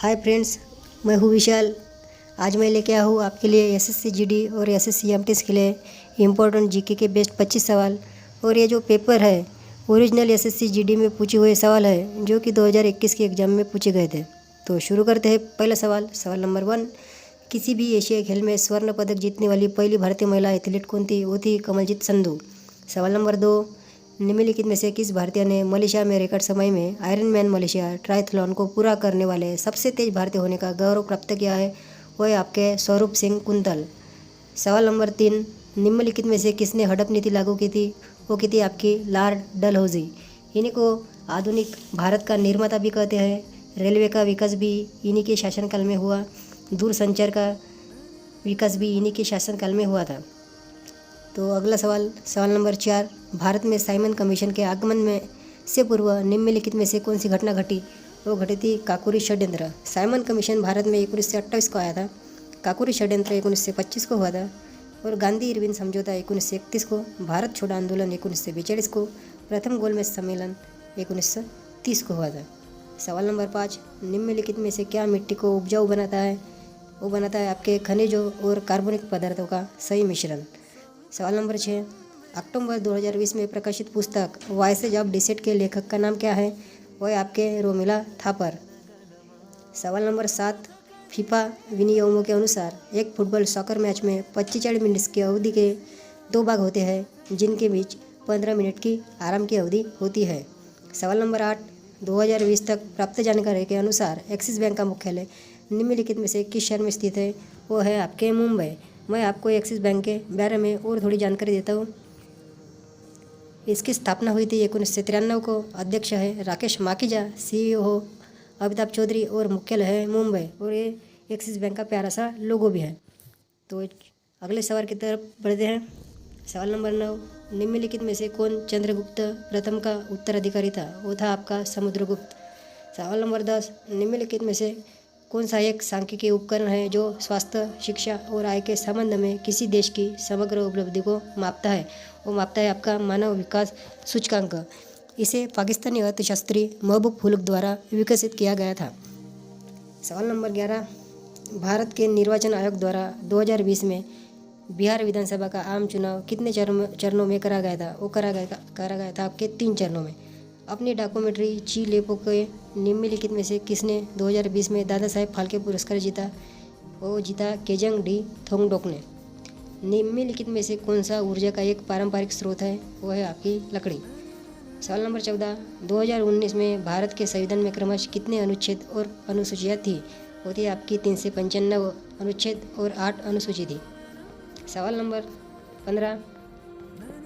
Hi friends, मैं हूँ विशाल। आज मैं लेके आया हूँ आपके लिए एसएससी जीडी और एसएससी एमटीएस के लिए इम्पोर्टेंट जीके के बेस्ट 25 सवाल। और ये जो पेपर है ओरिजिनल एसएससी जीडी में पूछे हुए सवाल है जो कि 2021 के एग्ज़ाम में पूछे गए थे। तो शुरू करते हैं। पहला सवाल नंबर 1, किसी भी एशियाई खेल में स्वर्ण पदक जीतने वाली पहली भारतीय महिला एथलीट कौन थी? वो थी कमलजीत संधू। सवाल नंबर 2, निम्नलिखित में से किस भारतीय ने मलेशिया में रिकॉर्ड समय में आयरन मैन मलेशिया ट्रायथलॉन को पूरा करने वाले सबसे तेज भारतीय होने का गौरव प्राप्त किया है? वो है आपके स्वरूप सिंह कुंतल। सवाल नंबर 3, निम्नलिखित में से किसने हड़प नीति लागू की थी? वो की थी आपकी लॉर्ड डलहौजी। इन्हीं को आधुनिक भारत का निर्माता भी कहते हैं। रेलवे का विकास भी इन्हीं के शासनकाल में हुआ। दूरसंचार का विकास भी इन्हीं के शासनकाल में हुआ था। तो अगला सवाल नंबर 4, भारत में साइमन कमीशन के आगमन में से पूर्व निम्नलिखित में से कौन सी घटना घटी? वो घटी थी काकोरी षड्यंत्र। साइमन कमीशन भारत में 1928 को आया था। काकोरी षड्यंत्र 1925 को हुआ था। और गांधी इरविन समझौता 1931 को, भारत छोड़ो आंदोलन 1942 को, प्रथम गोलमेज सम्मेलन 1930 को हुआ था। सवाल नंबर 5, निम्नलिखित में से क्या मिट्टी को उपजाऊ बनाता है? वो बनाता है आपके खनिजों और कार्बनिक पदार्थों का सही मिश्रण। सवाल नंबर 6, अक्टूबर 2020 में प्रकाशित पुस्तक वॉइसेज ऑफ डिसेट के लेखक का नाम क्या है? वो है आपके रोमिला थापर। सवाल नंबर 7, फीफा विनियमों के अनुसार एक फुटबॉल सॉकर मैच में 45 मिनट की अवधि के 2 भाग होते हैं जिनके बीच 15 मिनट की आराम की अवधि होती है। सवाल नंबर 8, 2020 तक प्राप्त जानकारी के अनुसार एक्सिस बैंक का मुख्यालय निम्नलिखित में से किस शहर में स्थित है? वो है आपके मुंबई। मैं आपको एक्सिस बैंक के बारे में और थोड़ी जानकारी देता हूँ। इसकी स्थापना हुई थी 1993 को। अध्यक्ष है राकेश माखीजा, CEO अमिताभ चौधरी और मुख्यालय है मुंबई। और ये एक्सिस बैंक का प्यारा सा लोगो भी है। तो अगले सवाल की तरफ बढ़ते हैं। सवाल नंबर 9, निम्नलिखित में से कौन चंद्रगुप्त प्रथम का उत्तराधिकारी था? वो था आपका समुद्रगुप्त। सवाल नंबर 10, निम्नलिखित में से कौन सा एक सांख्यिकीय उपकरण है जो स्वास्थ्य, शिक्षा और आय के संबंध में किसी देश की समग्र उपलब्धि को मापता है? वो मापता है आपका मानव विकास सूचकांक। इसे पाकिस्तानी अर्थशास्त्री महबूब फुलक द्वारा विकसित किया गया था। सवाल नंबर 11, भारत के निर्वाचन आयोग द्वारा 2020 में बिहार विधानसभा का आम चुनाव कितने चरणों में करा गया था? वो करा गया था आपके 3 चरणों में। अपनी डॉक्यूमेंट्री ची लेपो के निम्नलिखित में से किसने 2020 में दादा साहेब फाल्के पुरस्कार जीता? वो जीता केजंग डी थोंगडोक ने। निम्नलिखित में से कौन सा ऊर्जा का एक पारंपरिक स्रोत है? वो है आपकी लकड़ी। सवाल नंबर 14, 2019 में भारत के संविधान में क्रमशः कितने अनुच्छेद और अनुसूचियाँ थी? वो थी आपकी 395 अनुच्छेद और 8 अनुसूची थी। सवाल नंबर 15,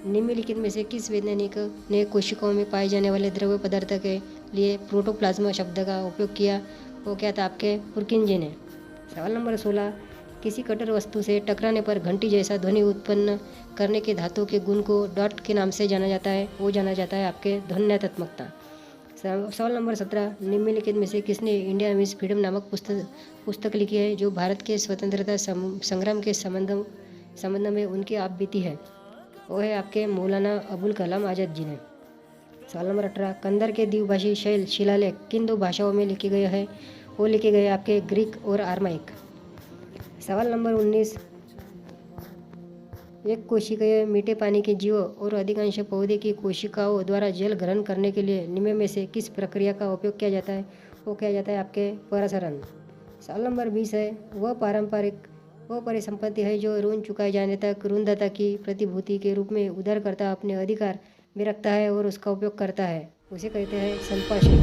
निम्नलिखित में से किस वैज्ञानिक ने कोशिकाओं में पाए जाने वाले द्रव्य पदार्थ के लिए प्रोटोप्लाज्मा शब्द का उपयोग किया? वो क्या था? आपके पुरकिंजे ने। सवाल नंबर 16, किसी कटर वस्तु से टकराने पर घंटी जैसा ध्वनि उत्पन्न करने के धातु के गुण को डॉट के नाम से जाना जाता है? वो जाना जाता है आपके ध्वन्यात्मकता। सवाल नंबर 17, निम्नलिखित में से किसने इंडिया मीन्स फ्रीडम नामक पुस्तक लिखी है जो भारत के स्वतंत्रता संग्राम के संबंध में उनकी आप बीती है? वो है आपके मौलाना अबुल कलाम आज़ाद जी ने। सवाल नंबर 18, कंदर के द्विभाषी शैल शिलालेख किन 2 भाषाओं में लिखे गए हैं? वो लिखे गए आपके ग्रीक और आर्माइक। सवाल नंबर 19, एक कोशिकीय मीठे पानी के जीवों और अधिकांश पौधे की कोशिकाओं द्वारा जल ग्रहण करने के लिए निम्न में से किस प्रक्रिया का उपयोग किया जाता है? वो किया जाता है आपके परासरण। सवाल नंबर 20 है, वह परिसंपत्ति है जो ऋण चुकाए जाने तक ऋणदाता की प्रतिभूति के रूप में उधारकर्ता अपने अधिकार में रखता है और उसका उपयोग करता है। उसे कहते हैं संपाशी।